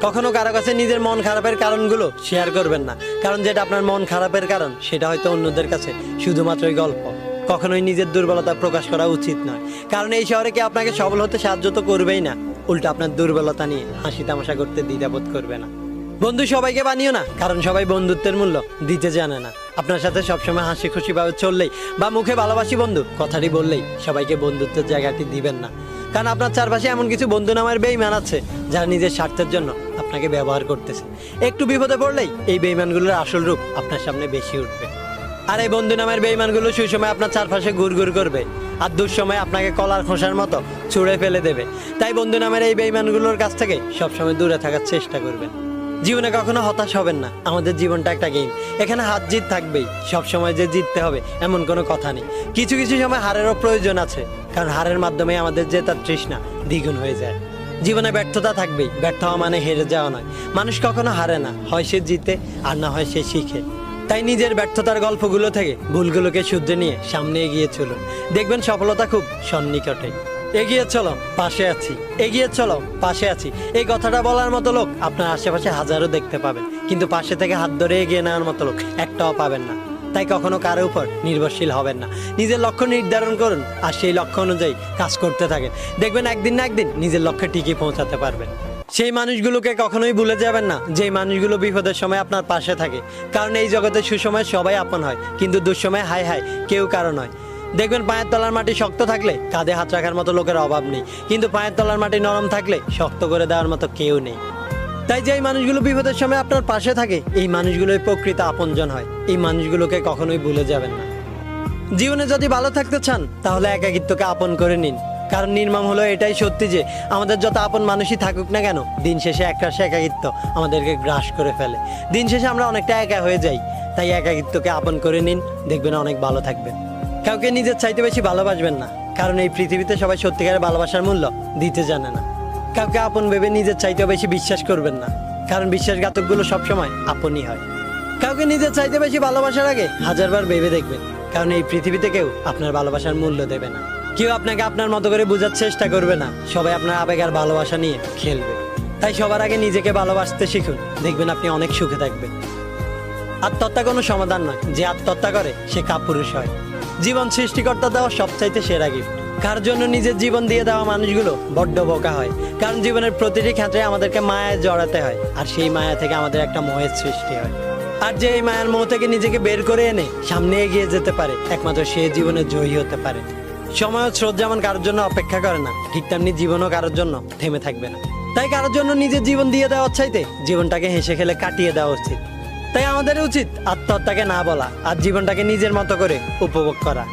কখনো কারো কাছে নিজের মন খারাপের কারণগুলো শেয়ার করবেন না, কারণ যেটা আপনার মন খারাপের কারণ সেটা হয়তো অন্যদের কাছে শুধুমাত্রই গল্প। কখনোই নিজের দুর্বলতা প্রকাশ করা উচিত নয়, কারণ এই শহরে কি আপনাকে সবল হতে সাহায্য তো করবেই না, উল্টো আপনার দুর্বলতা নিয়ে হাসি তামাশা করতে দ্বিধাবোধ করবে না। বন্ধু সবাইকে বানিও না, কারণ সবাই বন্ধুত্বের মূল্য দিতে জানে না। আপনার সাথে সবসময় হাসি খুশি ভাবে চললেই বা মুখে ভালোবাসি বন্ধু কথাটি বললেই সবাইকে বন্ধুত্বের জায়গাটি দিবেন না, কারণ আপনার চারপাশে এমন কিছু বন্ধু নামের বেঈমান আছে যারা নিজের স্বার্থের জন্য আপনাকে ব্যবহার করতেছে। একটু বিপদে পড়লেই এই বেঈমানগুলোর আসল রূপ আপনার সামনে বেশি উঠবে। আর এই বন্ধু নামের বেঈমানগুলো সুসময় আপনার চারপাশে ঘুরঘুর করবে, আর দুঃসময় আপনাকে কলার খোসার মতো ছুঁড়ে ফেলে দেবে। তাই বন্ধু নামের এই বেঈমানগুলোর কাছ থেকে সবসময় দূরে থাকার চেষ্টা করবেন। জীবনে কখনো হতাশ হবেন না, আমাদের জীবনটা একটা গেম, এখানে হার জিত থাকবেই। সবসময় যে জিততে হবে এমন কোনো কথা নেই, কিছু কিছু সময় হারেরও প্রয়োজন আছে, কারণ হারের মাধ্যমে আমাদের জেতার তৃষ্ণা দ্বিগুণ হয়ে যায়। জীবনে ব্যর্থতা থাকবেই, ব্যর্থ হওয়া মানে হেরে যাওয়া নয়। মানুষ কখনো হারে না, হয় সে জিতে আর না হয় সে শিখে। তাই নিজের ব্যর্থতার গল্পগুলো থেকে ভুলগুলোকে শুধরে নিয়ে সামনে এগিয়ে চলুন, দেখবেন সফলতা খুব সন্নিকটে। এগিয়ে চলো পাশে আছি, এগিয়ে চলো পাশে আছি, এই কথাটা বলার মতো লোক আপনার আশেপাশে হাজারো দেখতে পাবেন, কিন্তু পাশে থেকে হাত ধরে এগিয়ে নেওয়ার মতো লোক একটাও পাবেন না। তাই কখনো কারো উপর নির্ভরশীল হবেন না, নিজের লক্ষ্য নির্ধারণ করুন আর সেই লক্ষ্য অনুযায়ী কাজ করতে থাকেন, দেখবেন একদিন না একদিন নিজের লক্ষ্যে ঠিকই পৌঁছাতে পারবেন। সেই মানুষগুলোকে কখনোই ভুলে যাবেন না, যেই মানুষগুলো বিপদের সময় আপনার পাশে থাকে, কারণ এই জগতে সুসময় সবাই আপন হয়, কিন্তু দুঃসময় হায় হায় কেউ কারো নয়। দেখবেন পায়ের তলার মাটি শক্ত থাকলে কাঁধে হাত রাখার মতো লোকের অভাব নেই, কিন্তু পায়ের তলার মাটি নরম থাকলে শক্ত করে দেওয়ার মতো কেউ নেই। তাই যেই মানুষগুলো বিপদের সময় আপনার পাশে থাকে, এই মানুষগুলোই প্রকৃত আপনজন হয়, এই মানুষগুলোকে কখনোই ভুলে যাবেন না। জীবনে যদি ভালো থাকতে চান তাহলে একাকিত্বকে আপন করে নিন, কারণ নির্মম হলো এটাই সত্যি যে আমাদের যত আপন মানুষই থাকুক না কেন, দিন শেষে একরাশ একাকিত্ব আমাদেরকে গ্রাস করে ফেলে। দিন শেষে আমরা অনেকটা একা হয়ে যাই। তাই একাকিত্বকে আপন করে নিন, দেখবেন অনেক ভালো থাকবেন। কাউকে নিজের চাইতে বেশি ভালোবাসবেন না, কারণ এই পৃথিবীতে সবাই সত্যিকারের ভালোবাসার মূল্য দিতে জানে না। কাউকে আপন ভেবে নিজের চাইতেও বেশি বিশ্বাস করবেন না, কারণ বিশ্বাসঘাতকগুলো সবসময় আপনই হয়। কাউকে নিজের চাইতে বেশি ভালোবাসার আগে হাজারবার ভেবে দেখবেন, কারণ এই পৃথিবীতে কেউ আপনার ভালোবাসার মূল্য দেবে না। কেউ আপনাকে আপনার মতো করে বোঝার চেষ্টা করবে না, সবাই আপনার আবেগ আর ভালোবাসা নিয়ে খেলবে। তাই সবার আগে নিজেকে ভালোবাসতে শিখুন, দেখবেন আপনি অনেক সুখে থাকবেন। আত্মহত্যা কোনো সমাধান নয়, যে আত্মহত্যা করে সে কাপুরুষ হয়। জীবন সৃষ্টিকর্তা দেওয়া সবচাইতে সেরা গিফট। কার জন্য নিজের জীবন দিয়ে দেওয়া মানুষগুলো বড্ড বোকা হয়, কারণ জীবনের প্রতিটি ক্ষেত্রে আমাদেরকে মায়ায় জড়াতে হয়, আর সেই মায়া থেকে আমাদের একটা মোহের সৃষ্টি হয়। আর যে এই মায়ার মোহ থেকে নিজেকে বের করে এনে সামনে এগিয়ে যেতে পারে, একমাত্র সে জীবনে জয়ী হতে পারে। সময় ও স্রোত যেমন কারোর জন্য অপেক্ষা করে না, ঠিক তেমনি জীবনও কারোর জন্য থেমে থাকবে না। তাই কারোর জন্য নিজের জীবন দিয়ে দেওয়ার চাইতে জীবনটাকে হেসে খেলে কাটিয়ে দেওয়া উচিত। তাই আমাদের উচিত আত্মহত্যাকে না বলা আর জীবনটাকে নিজের মতো করে উপভোগ করা।